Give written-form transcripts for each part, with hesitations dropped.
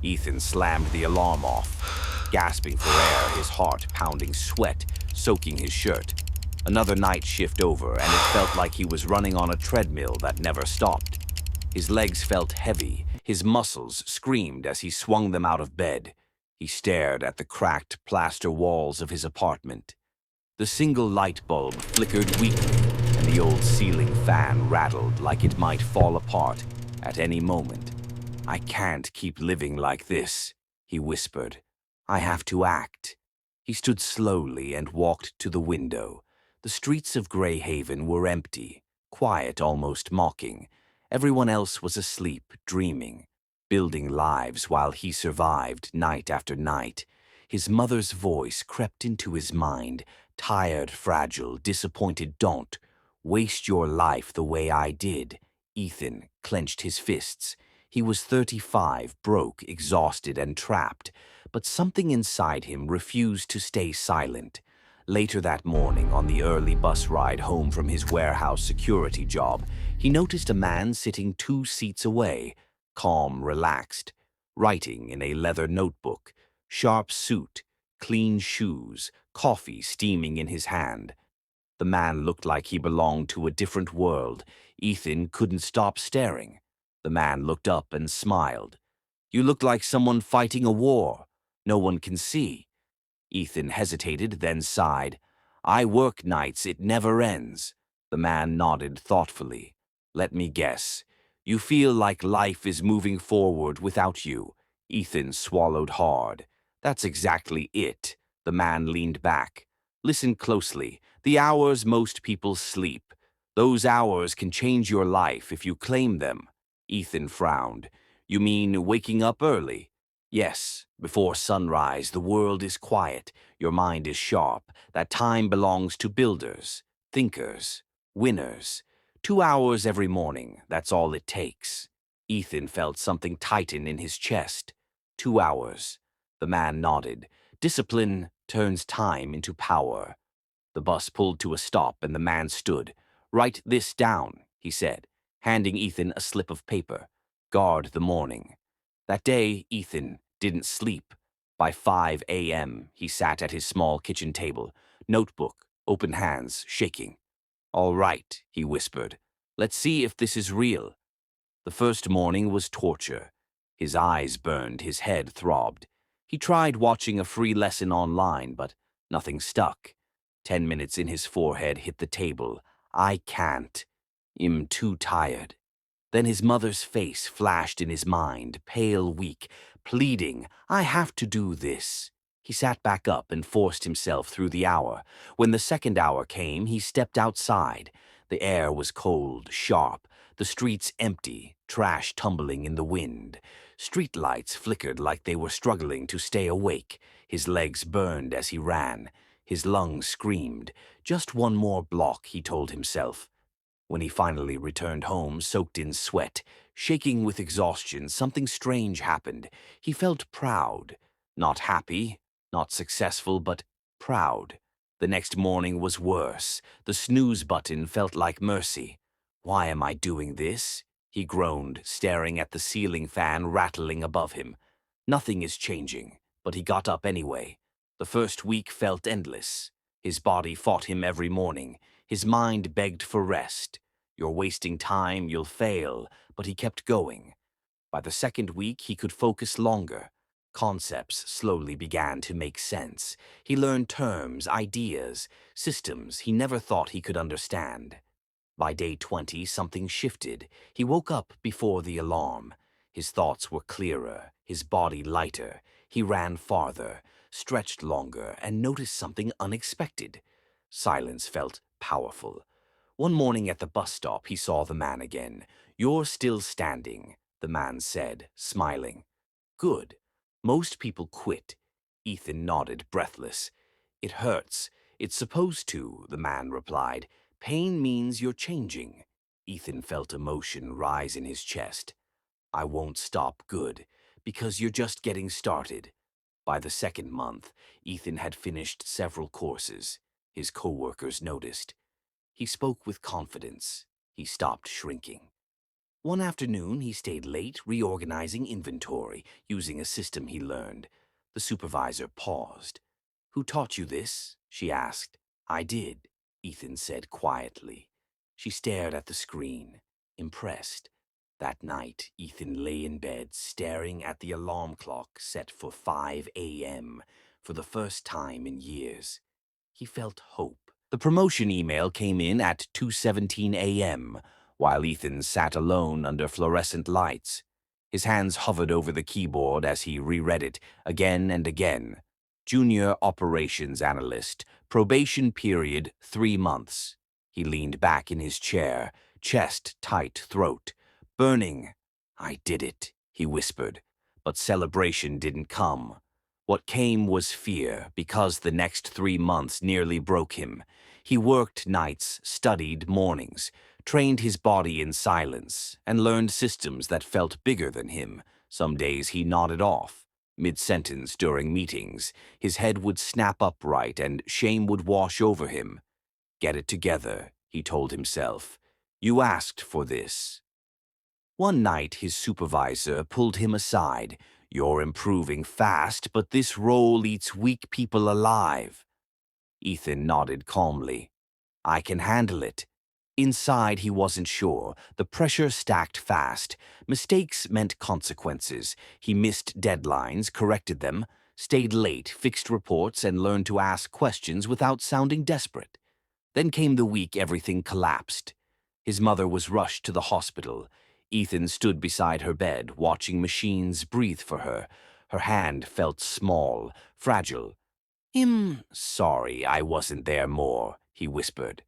Ethan slammed the alarm off, gasping for air, his heart pounding, sweat soaking his shirt. Another night shift over, and it felt like he was running on a treadmill that never stopped. His legs felt heavy, his muscles screamed as he swung them out of bed. He stared at the cracked plaster walls of his apartment. The single light bulb flickered weakly, and the old ceiling fan rattled like it might fall apart at any moment. "I can't keep living like this," he whispered. "I have to act." He stood slowly and walked to the window. The streets of Greyhaven were empty, quiet, almost mocking. Everyone else was asleep, dreaming, building lives while he survived night after night. His mother's voice crept into his mind, tired, fragile, disappointed. "Don't waste your life the way I did." Ethan clenched his fists. He was 35, broke, exhausted, and trapped, but something inside him refused to stay silent. Later that morning, on the early bus ride home from his warehouse security job, he noticed a man sitting 2 seats away, calm, relaxed, writing in a leather notebook, sharp suit, clean shoes, coffee steaming in his hand. The man looked like he belonged to a different world. Ethan couldn't stop staring. The man looked up and smiled. "You look like someone fighting a war. No one can see." Ethan hesitated, then sighed. "I work nights, it never ends." The man nodded thoughtfully. "Let me guess. You feel like life is moving forward without you." Ethan swallowed hard. "That's exactly it." The man leaned back. "Listen closely. The hours most people sleep. Those hours can change your life if you claim them." Ethan frowned. "You mean waking up early?" "Yes, before sunrise, the world is quiet, your mind is sharp. That time belongs to builders, thinkers, winners. 2 hours every morning, that's all it takes." Ethan felt something tighten in his chest. 2 hours. The man nodded. "Discipline turns time into power." The bus pulled to a stop and the man stood. "Write this down," he said, handing Ethan a slip of paper. "Guard the morning." That day, Ethan didn't sleep. By 5 a.m., he sat at his small kitchen table, notebook, open hands, shaking. "All right," he whispered. "Let's see if this is real." The first morning was torture. His eyes burned, his head throbbed. He tried watching a free lesson online, but nothing stuck. 10 minutes in, his forehead hit the table. "I can't. I'm too tired." Then his mother's face flashed in his mind, pale, weak, pleading, "I have to do this." He sat back up and forced himself through the hour. When the second hour came, he stepped outside. The air was cold, sharp, the streets empty, trash tumbling in the wind. Street lights flickered like they were struggling to stay awake. His legs burned as he ran. His lungs screamed. Just one more block, he told himself. When he finally returned home, soaked in sweat, shaking with exhaustion, something strange happened. He felt proud. Not happy, not successful, but proud. The next morning was worse. The snooze button felt like mercy. "Why am I doing this?" he groaned, staring at the ceiling fan rattling above him. Nothing is changing, but he got up anyway. The first week felt endless. His body fought him every morning. His mind begged for rest. "You're wasting time, you'll fail," but he kept going. By the second week, he could focus longer. Concepts slowly began to make sense. He learned terms, ideas, systems he never thought he could understand. By day 20, something shifted. He woke up before the alarm. His thoughts were clearer, his body lighter. He ran farther, stretched longer, and noticed something unexpected. Silence felt powerful. One morning at the bus stop, he saw the man again. "You're still standing," the man said, smiling. "Good. Most people quit." Ethan nodded, breathless. "It hurts. It's supposed to," the man replied. "Pain means you're changing." Ethan felt emotion rise in his chest. "I won't stop, good, because you're just getting started." By the second month, Ethan had finished several courses. His coworkers noticed. He spoke with confidence. He stopped shrinking. One afternoon, he stayed late reorganizing inventory using a system he learned. The supervisor paused. "Who taught you this?" she asked. "I did," Ethan said quietly. She stared at the screen, impressed. That night, Ethan lay in bed staring at the alarm clock set for 5 a.m. for the first time in years. He felt hope. The promotion email came in at 2:17 a.m., while Ethan sat alone under fluorescent lights. His hands hovered over the keyboard as he reread it again and again. Junior Operations Analyst, probation period 3 months. He leaned back in his chair, chest tight, throat burning. "I did it," he whispered. But celebration didn't come. What came was fear, because the next 3 months nearly broke him. He worked nights, studied mornings, trained his body in silence, and learned systems that felt bigger than him. Some days he nodded off. Mid-sentence during meetings, his head would snap upright and shame would wash over him. "Get it together," he told himself. "You asked for this." One night, his supervisor pulled him aside. "You're improving fast, but this role eats weak people alive." Ethan nodded calmly. "I can handle it." Inside, he wasn't sure. The pressure stacked fast. Mistakes meant consequences. He missed deadlines, corrected them, stayed late, fixed reports, and learned to ask questions without sounding desperate. Then came the week everything collapsed. His mother was rushed to the hospital. Ethan stood beside her bed, watching machines breathe for her. Her hand felt small, fragile. Sorry I wasn't there more," he whispered.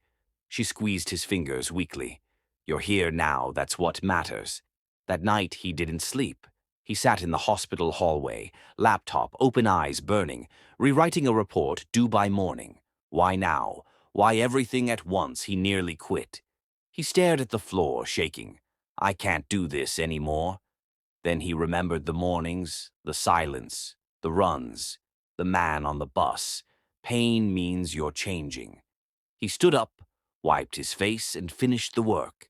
She squeezed his fingers weakly. "You're here now, that's what matters." That night he didn't sleep. He sat in the hospital hallway, laptop, open eyes burning, rewriting a report due by morning. Why now? Why everything at once? He nearly quit. He stared at the floor, shaking. "I can't do this anymore." Then he remembered the mornings, the silence, the runs, the man on the bus. Pain means you're changing. He stood up, wiped his face, and finished the work.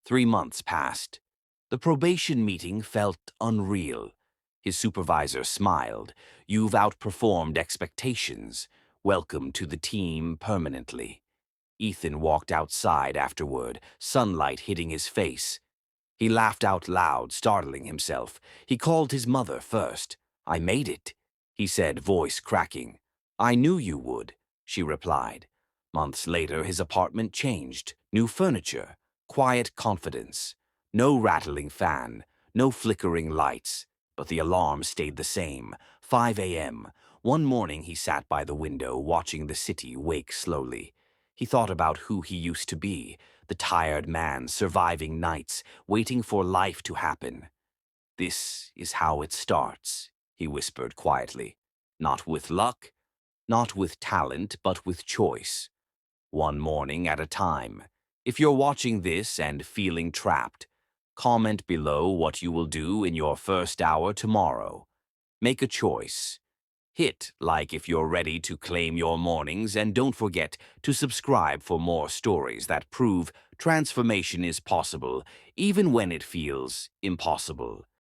3 months passed. The probation meeting felt unreal. His supervisor smiled. "You've outperformed expectations. Welcome to the team permanently." Ethan walked outside afterward, sunlight hitting his face. He laughed out loud, startling himself. He called his mother first. "I made it," he said, voice cracking. "I knew you would," she replied. Months later, his apartment changed. New furniture, quiet confidence. No rattling fan, no flickering lights. But the alarm stayed the same. 5 a.m. One morning he sat by the window, watching the city wake slowly. He thought about who he used to be, the tired man surviving nights, waiting for life to happen. "This is how it starts," he whispered quietly. "Not with luck, not with talent, but with choice. One morning at a time. If you're watching this and feeling trapped, comment below what you will do in your first hour tomorrow. Make a choice. Hit like if you're ready to claim your mornings, and don't forget to subscribe for more stories that prove transformation is possible, even when it feels impossible.